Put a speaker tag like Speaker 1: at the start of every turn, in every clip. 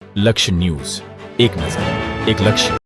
Speaker 1: લક્ષ્ય ન્યૂઝ, એક નજર, એક લક્ષ્ય.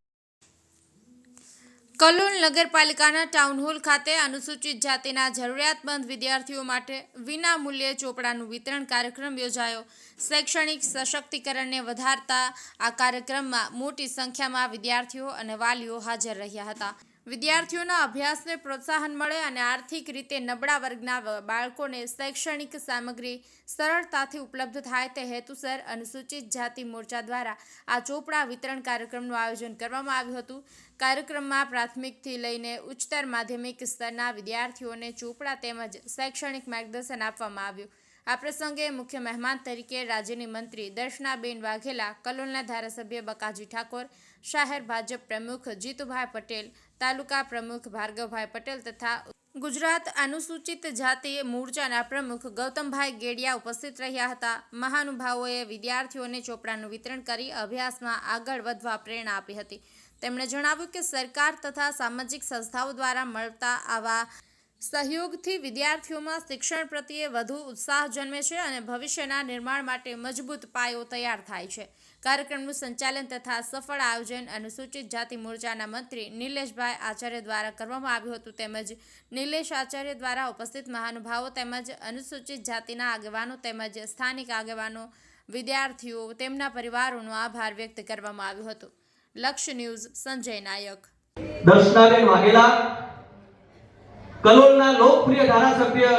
Speaker 2: કલોલ નગરપાલિકાના ટાઉન હોલ ખાતે અનુસૂચિત જાતિના જરૂરિયાતમંદ વિદ્યાર્થીઓ માટે વિના મૂલ્યે ચોપડાનું વિતરણ કાર્યક્રમ યોજાયો. શૈક્ષણિક સશક્તિકરણને વધારતા આ કાર્યક્રમમાં મોટી સંખ્યામાં વિદ્યાર્થીઓ અને વાલીઓ હાજર રહ્યા હતા. વિદ્યાર્થીઓના અભ્યાસને પ્રોત્સાહન મળે અને આર્થિક રીતે નબળા વર્ગના બાળકોને શૈક્ષણિક સામગ્રી સરળતાથી ઉપલબ્ધ થાય તે હેતુસર અનુસૂચિત જાતિ મોરચા દ્વારા આ ચોપડા વિતરણ કાર્યક્રમનું આયોજન કરવામાં આવ્યું હતું. કાર્યક્રમમાં પ્રાથમિકથી લઈને ઉચ્ચતર માધ્યમિક સ્તરના વિદ્યાર્થીઓને ચોપડા તેમજ શૈક્ષણિક માર્ગદર્શન આપવામાં આવ્યું. આ પ્રસંગે મુખ્ય મહેમાન તરીકે રાજ્યની મંત્રી દર્શનાબેન વાઘેલા, કલોલના ધારાસભ્ય બકાજી ઠાકોર, શહેર ભાજપ પ્રમુખ જીતુભાઈ પટેલ, તાલુકા પ્રમુખ ભાર્ગવભાઈ પટેલ તથા ગુજરાત અનુસૂચિત જાતિ મોરચાના પ્રમુખ ગૌતમભાઈ ગેડિયા ઉપસ્થિત રહ્યા હતા. મહાનુભાવોએ વિદ્યાર્થીઓને ચોપડાનું વિતરણ કરી અભ્યાસમાં આગળ વધવા પ્રેરણા આપી હતી. તેમણે જણાવ્યું કે સરકાર તથા સામાજિક સંસ્થાઓ દ્વારા મળતા આવા સહયોગથી વિદ્યાર્થીઓમાં શિક્ષણ પ્રત્યે વધુ ઉત્સાહ જન્મે છે અને ભવિષ્યના નિર્માણ માટે મજબૂત પાયો તૈયાર થાય છે. કાર્યક્રમનું સંચાલન તથા સફળ આયોજન અનુસૂચિત જાતિ મોરચાના મંત્રી નિલેશભાઈ આચાર્ય દ્વારા કરવામાં આવ્યું હતું. તેમજ નિલેશ આચાર્ય દ્વારા ઉપસ્થિત મહાનુભાવો તેમજ અનુસૂચિત જાતિના આગેવાનો તેમજ સ્થાનિક આગેવાનો, વિદ્યાર્થીઓ તેમના પરિવારોનો આભાર વ્યક્ત કરવામાં આવ્યો હતો. લક્ષ્ય ન્યૂઝ, સંજય નાયક.
Speaker 3: દર્શનાબેન વાઘેલા, કલોલના લોકપ્રિય ધારાસભ્ય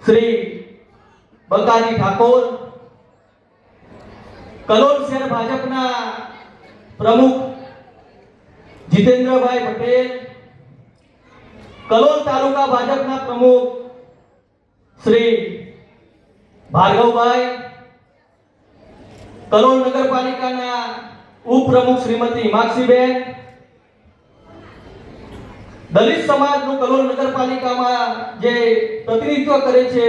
Speaker 3: શ્રી બકાજી ઠાકોર, કલોલ શહેર ભાજપના પ્રમુખ જીતેન્દ્રભાઈ પટેલ, કલોલ તાલુકા ભાજપના પ્રમુખ શ્રી ભાર્ગવભાઈ, કલોલ નગરપાલિકાના ઉપપ્રમુખ શ્રીમતી હિમાક્ષીબેન, દલિત સમાજનું કલોલ નગરપાલિકામાં જે પ્રતિનિધિત્વ કરે છે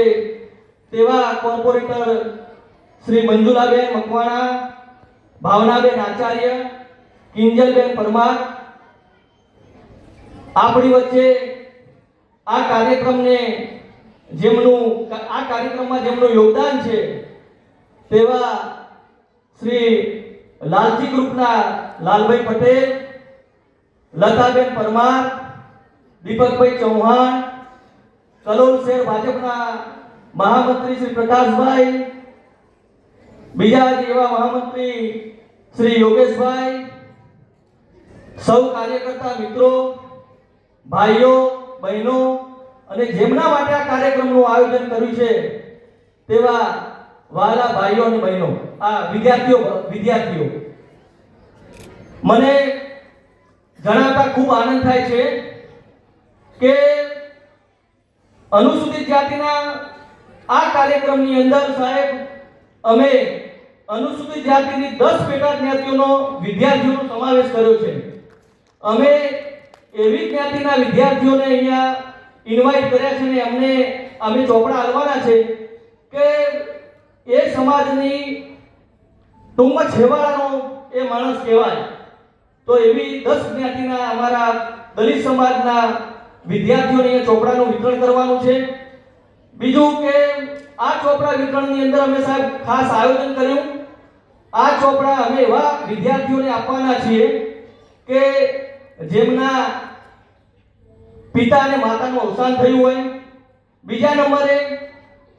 Speaker 3: તેવા કોર્પોરેટર શ્રી મંજુલાબેન મકવાણા, ભાવનાબેન આચાર્ય, કિંજલબેન પરમાર, આપણી વચ્ચે આ કાર્યક્રમમાં જેમનું યોગદાન છે તેવા શ્રી લાલજી ગ્રુપના લાલભાઈ પટેલ, લતાબેન પરમાર, દીપકભાઈ ચૌહાણ, કલોલ શહેર ભાજપના મહામંત્રી શ્રી પ્રકાશભાઈ, બીજા જેવા મહામંત્રી શ્રી યોગેશભાઈ, સૌ કાર્યકર્તા મિત્રો, ભાઈઓ બહેનો અને જેમના માટે આ કાર્યક્રમનું આયોજન કર્યું છે તેવા વહાલા ભાઈઓ અને બહેનો, આ વિદ્યાર્થીઓ, મને જણાવતા ખૂબ આનંદ થાય છે કે અનુસૂચિત જાતિના આ કાર્યક્રમની અંદર સાહેબ અમે અનુસૂચિત જાતિની 10 પેટા જ્ઞાતિઓનો વિદ્યાર્થીઓનો સમાવેશ કર્યો છે. અમે એવી જ્ઞાતિના વિદ્યાર્થીઓને અહીંયા ઇન્વાઇટ કર્યા છે ને અમે ચોપડા આપવાના છે કે એ સમાજની ટૂંકમાં છેવાડાનો એ માણસ કહેવાય. તો એવી 10 જ્ઞાતિના અમારા દલિત સમાજના વિદ્યાર્થીઓને ચોપડાનું વિતરણ કરવાનું છે. બીજું કે આ ચોપડા વિતરણની અંદર અમે સાહેબ ખાસ આયોજન કર્યું. આ ચોપડા અમે એવા વિદ્યાર્થીઓને આપવાના છીએ કે જેમના પિતા અને માતાનું અવસાન થયું હોય. બીજા નંબરે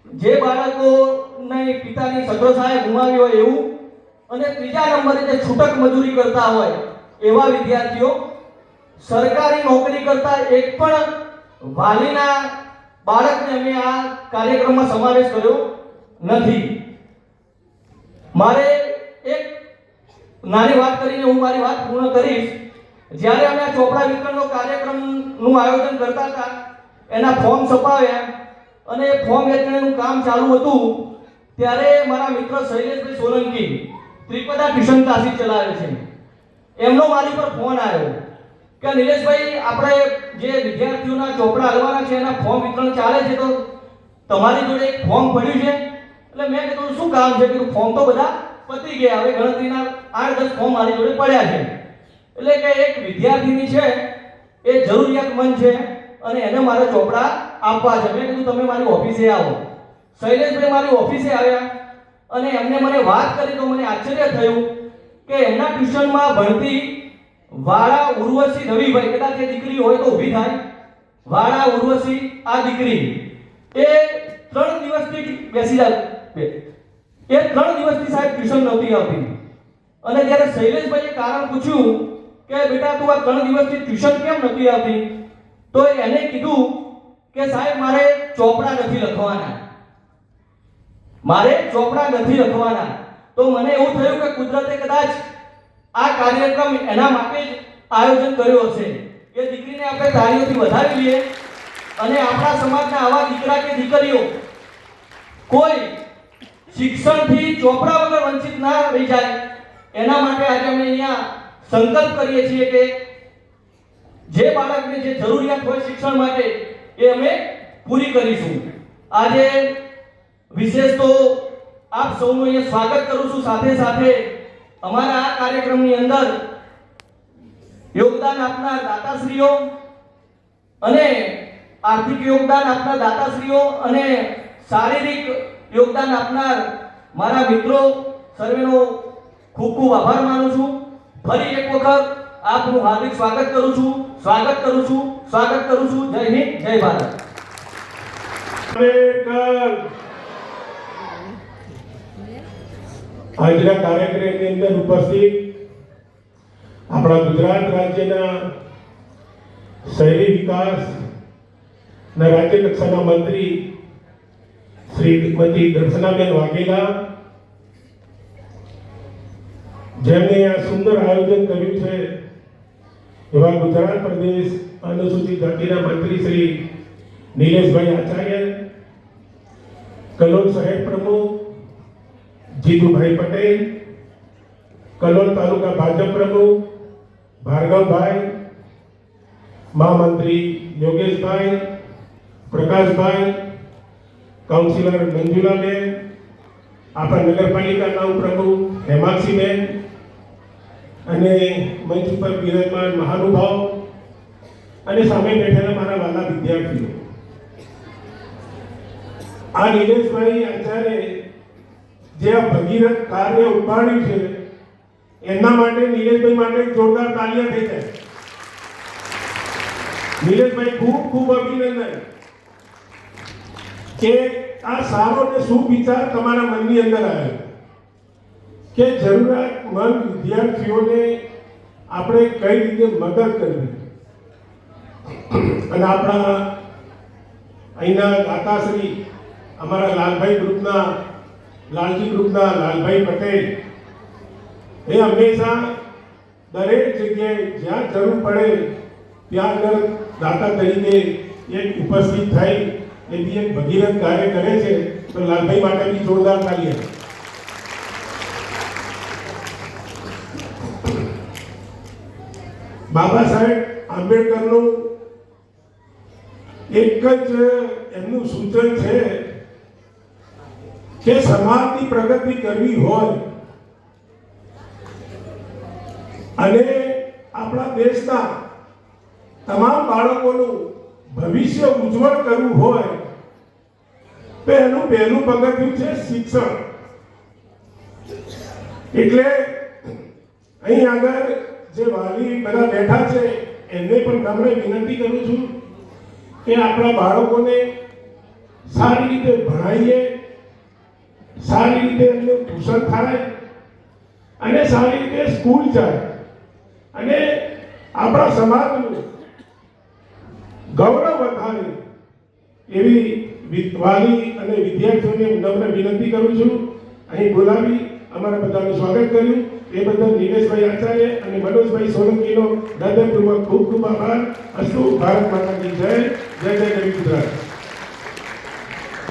Speaker 3: જે બાળકોને પિતાની સગવડતાએ ગુમાવી હોય એવું, અને ત્રીજા નંબરે જે છૂટક મજૂરી કરતા હોય એવા વિદ્યાર્થીઓ. સરકારી નોકરી કરતા એક પણ વાલીના બાળકને અમે આ કાર્યક્રમમાં સમાવેશ કર્યો નથી. મારે એક નાની વાત કરીને હું મારી વાત પૂર્ણ કરીશ. જ્યારે અમે આ ચોપડા વિતરણનો કાર્યક્રમનું આયોજન કરતા હતા, એના ફોર્મ છપાવ્યા અને ફોર્મ વેચવાનું કામ ચાલુ હતું ત્યારે મારા મિત્ર શૈલેષભાઈ સોલંકી ત્રિપદા ટ્યુશન ક્લાસીસ ચલાવે છે, એમનો મારી પર ફોન આવ્યો કે નિલેશભાઈ, આપણે જે વિદ્યાર્થીઓના ચોપડા આપવાના છે એના ફોર્મ વિતરણ ચાલે છે, તો તમારી જોડે એક ફોર્મ પડ્યું છે. એટલે મેં કીધું શું કામ છે? કે ફોર્મ તો બધા પતી ગયા, હવે ગણતરીના 8-10 ફોર્મ મારી જોડે પડ્યા છે. એટલે કે એક વિદ્યાર્થીની છે એ જરૂરિયાતમંદ છે અને એને મારે ચોપડા આપવા છે. મેં કીધું તમે મારી ઓફિસે આવો. શૈલેષભાઈ મારી ઓફિસે આવ્યા અને એમને મને વાત કરી તો મને આશ્ચર્ય થયું કે એમના ટ્યુશનમાં ભણતી વાળા ઉર્વશી રવિભાઈ, કદાચ એ દીકરી હોય તો ઊભી થાય, વાળા ઉર્વશી આ દીકરી એ 3 દિવસથી બેસી જાય, એ 3 દિવસથી સાહેબ ટ્યુશન નહોતી આવતી. અને જ્યારે શૈલેષભાઈએ કારણ પૂછ્યું કે બેટા તું આ 3 દિવસથી ટ્યુશન કેમ નથી આવતી, તો એને કીધું કે સાહેબ મારે ચોપડા નથી લખવાના, મારે ચોપડા નથી લખવાના. તો મને એવું થયું કે કુદરતે કદાચ આ કાર્યક્રમ એના માટે જ આયોજન કર્યો હશે કે દીકરીને આપણે તાળીઓથી વધાવી લઈએ અને આપણા સમાજના આવા દીકરા કે દીકરીઓ કોઈ શિક્ષણથી ચોપડા વગર વંચિત ના રહી જાય. એના માટે આજે અમે અહીંયા સંકલ્પ કરીએ છીએ કે જે બાળકને જે જરૂરિયાત હોય શિક્ષણ માટે એ અમે પૂરી કરીશું. આજે વિશેષ તો આપ સૌનું અહીંયા સ્વાગત કરું છું. સાથે સાથે અમારા આ કાર્યક્રમની અંદર યોગદાન આપનાર દાતાશ્રીઓ અને આર્થિક યોગદાન આપનાર દાતાશ્રીઓ અને શારીરિક યોગદાન આપનાર મારા મિત્રો સર્વેનો ખૂબ ખૂબ આભાર માનું છું. ફરી એક વખત આપનું હાર્દિક સ્વાગત કરું છું. જય હિન્દ, જય ભારત.
Speaker 4: આજના કાર્યક્રમની અંદર ઉપસ્થિત આપણા ગુજરાત રાજ્યના શહેરી વિકાસ ના રાજ્ય કક્ષાના મંત્રી શ્રીમતી દર્શનાબેન વાઘેલા, જેમને આ સુંદર આયોજન કર્યું છે એવા ગુજરાત પ્રદેશ અનુસૂચિત જાતિના મંત્રી શ્રી નિલેશભાઈ આચાર્ય, કલોલ શહેર પ્રમુખ જીતુભાઈ પટેલ, કલોલ તાલુકા ભાજપ પ્રમુખ ભાર્ગવભાઈ, મહામંત્રી યોગેશભાઈ, પ્રકાશભાઈ, કાઉન્સિલર મંજુલાબેન, આપણા નગરપાલિકાના ઉપપ્રમુખ હેમાંક્ષીબેન અને મંચ ઉપર બિરાજમાન મહાનુભાવ અને સામે બેઠેલા મારા વાલા વિદ્યાર્થીઓ. આ નિલેશભાઈ આચાર્ય જે આ ભગીરથ કાર્ય ઉપાડ્યું છે એના માટે નિલેશભાઈ માટે જોરદાર તાળીઓ થઈ જાય. નિલેશભાઈ ખૂબ ખૂબ અભિનંદન કે આ સારો ને શુભ વિચાર તમારા મનની અંદર આવ્યો કે જરૂરિયાતમંદ વિદ્યાર્થીઓને આપણે કઈ રીતે મદદ કરવી. અને આપણા અહીંના દાતાશ્રી અમારા લાલજી ગ્રુપના લાલભાઈ પટેલ એ હંમેશા દરેક જગ્યાએ જ્યાં જરૂર પડે ત્યાં આગળ દાતા તરીકે એક ઉપસ્થિત થઈ એ બી એક ભગીરથ કાર્ય કરે છે. તો લાલભાઈ માટે બી જોરદાર તાળીઓ. બાબા સાહેબ આંબેડકરનું એક જ એમનું સૂચન છે કે સમાજની પ્રગતિ કરવી હોય અને આપણા દેશના તમામ બાળકોનું ભવિષ્ય ઉજ્જવળ કરવું હોય તો એનું પહેલું પગથિયું છે શિક્ષણ. એટલે અહીં આગળ જે વાલી બધા બેઠા છે એમને પણ તમને વિનંતી કરું છું કે આપણા બાળકોને સારી રીતે ભણાવીએ, સારી રીતે એમનું ટ્યુશન થાય અને સારી રીતે સ્કૂલ જાય અને આપણા સમાજનું ગૌરવ વધારે એવી વાલી અને વિદ્યાર્થીઓને નમ્ર વિનંતી કરું છું. અહીં બોલાવી અમારા બધાનું સ્વાગત કર્યું એ બદલ નિલેશભાઈ આચાર્ય અને મનોજભાઈ સોલંકીનો હૃદયપૂર્વક ખૂબ ખૂબ આભાર. અસ્તુ. ભારત માતા કી જય. જય જય ગરીબ ગુજરાત.